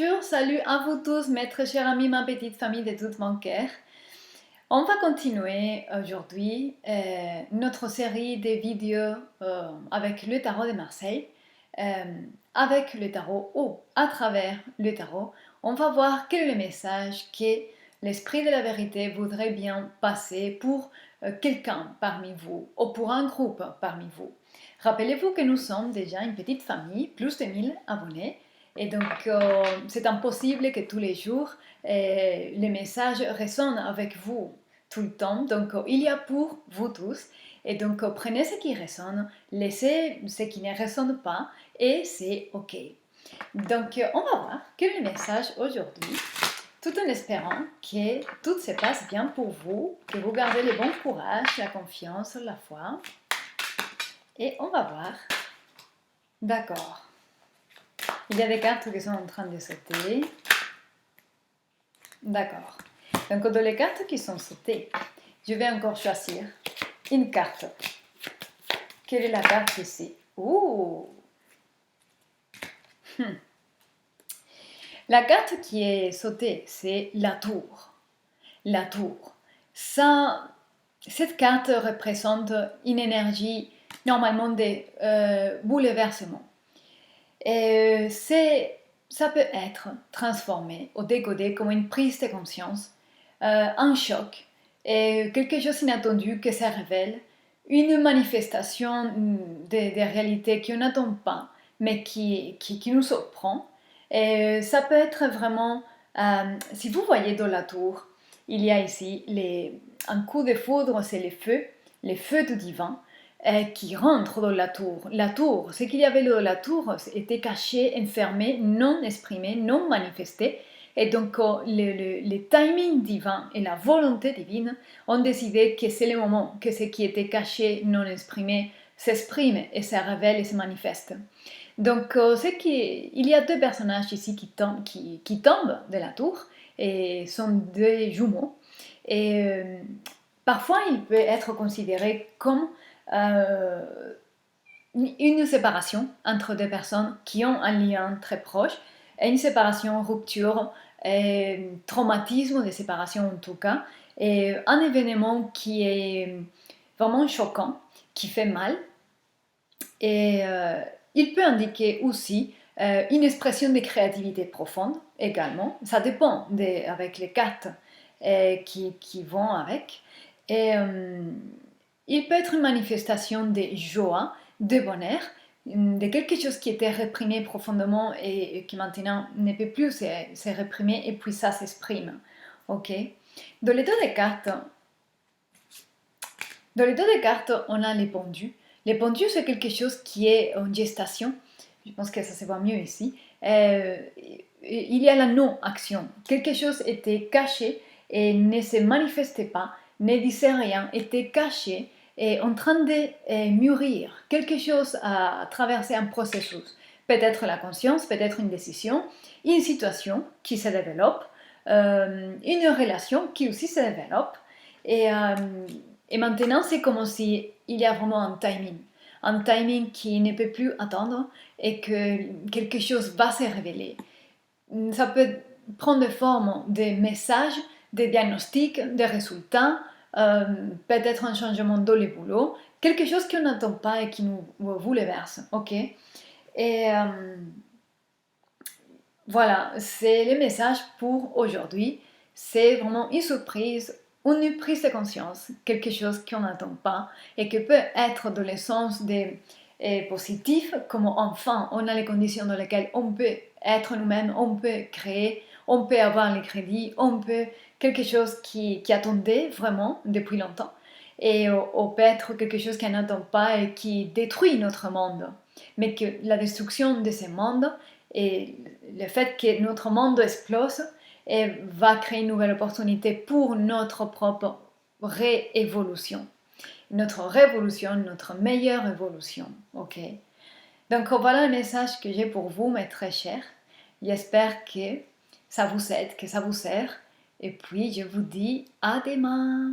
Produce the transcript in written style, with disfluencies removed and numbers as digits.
Bonjour, salut à vous tous, mes très chers amis, ma petite famille de tout mon cœur. On va continuer aujourd'hui notre série de vidéos avec le tarot de Marseille, avec le tarot ou à travers le tarot. On va voir quel est le message que l'esprit de la vérité voudrait bien passer pour quelqu'un parmi vous ou pour un groupe parmi vous. Rappelez-vous que nous sommes déjà une petite famille, plus de 1000 abonnés. Et donc, c'est impossible que tous les jours, les messages résonnent avec vous tout le temps. Donc, il y a pour vous tous. Et donc, prenez ce qui résonne, laissez ce qui ne résonne pas, et c'est OK. Donc, on va voir quel est le message aujourd'hui, tout en espérant que tout se passe bien pour vous, que vous gardez le bon courage, la confiance, la foi. Et on va voir. D'accord. Il y a des cartes qui sont en train de sauter. D'accord. Donc, dans les cartes qui sont sautées, je vais encore choisir une carte. Quelle est la carte ici? Ouh! La carte qui est sautée, c'est la tour. La tour. Cette carte représente une énergie normalement de bouleversement. Et ça peut être transformé ou décodé comme une prise de conscience, un choc, et quelque chose d'inattendu que ça révèle, une manifestation de réalité qu'on n'attend pas, mais qui nous surprend. Et ça peut être vraiment, si vous voyez dans la tour, il y a ici un coup de foudre, c'est les feux du divin qui rentrent dans la tour. La tour, ce qu'il y avait dans la tour était caché, enfermé, non exprimé, non manifesté. Et donc, le timing divin et la volonté divine ont décidé que c'est le moment que ce qui était caché, non exprimé, s'exprime et se révèle et se manifeste. Donc, il y a deux personnages ici qui tombent de la tour et sont deux jumeaux. Et parfois, il peut être considéré comme une séparation entre deux personnes qui ont un lien très proche, et une séparation, rupture, traumatisme de séparation en tout cas, et un événement qui est vraiment choquant, qui fait mal, et il peut indiquer aussi une expression de créativité profonde également. Ça dépend avec les cartes qui vont avec. Et il peut être une manifestation de joie, de bonheur, de quelque chose qui était réprimé profondément et qui maintenant ne peut plus se réprimer et puis ça s'exprime. Ok. Dans les dos des cartes, on a les pendus. Les pendus, c'est quelque chose qui est en gestation. Je pense que ça se voit mieux ici. Il y a la non-action. Quelque chose était caché et ne se manifestait pas, ne disait rien, était caché et en train de mûrir. Quelque chose a traversé un processus. Peut-être la conscience, peut-être une décision, une situation qui se développe, une relation qui aussi se développe. Et maintenant, c'est comme si il y a vraiment un timing qui ne peut plus attendre et que quelque chose va se révéler. Ça peut prendre forme de messages, de diagnostics, de résultats, peut-être un changement dans le boulot, quelque chose qu'on n'attend pas et qui nous bouleverse, ok? Et voilà, c'est le message pour aujourd'hui. C'est vraiment une surprise, une prise de conscience, quelque chose qu'on n'attend pas et qui peut être dans le sens positif, comme enfin on a les conditions dans lesquelles on peut être nous-mêmes, on peut créer, on peut avoir les crédits, on peut quelque chose qui attendait vraiment depuis longtemps et on peut être quelque chose qu'on n'attend pas et qui détruit notre monde, mais que la destruction de ce monde et le fait que notre monde explose va créer une nouvelle opportunité pour notre propre réévolution. Notre révolution, notre meilleure évolution. Ok? Donc voilà le message que j'ai pour vous, mes très chers. J'espère que ça vous aide, que ça vous sert. Et puis je vous dis à demain.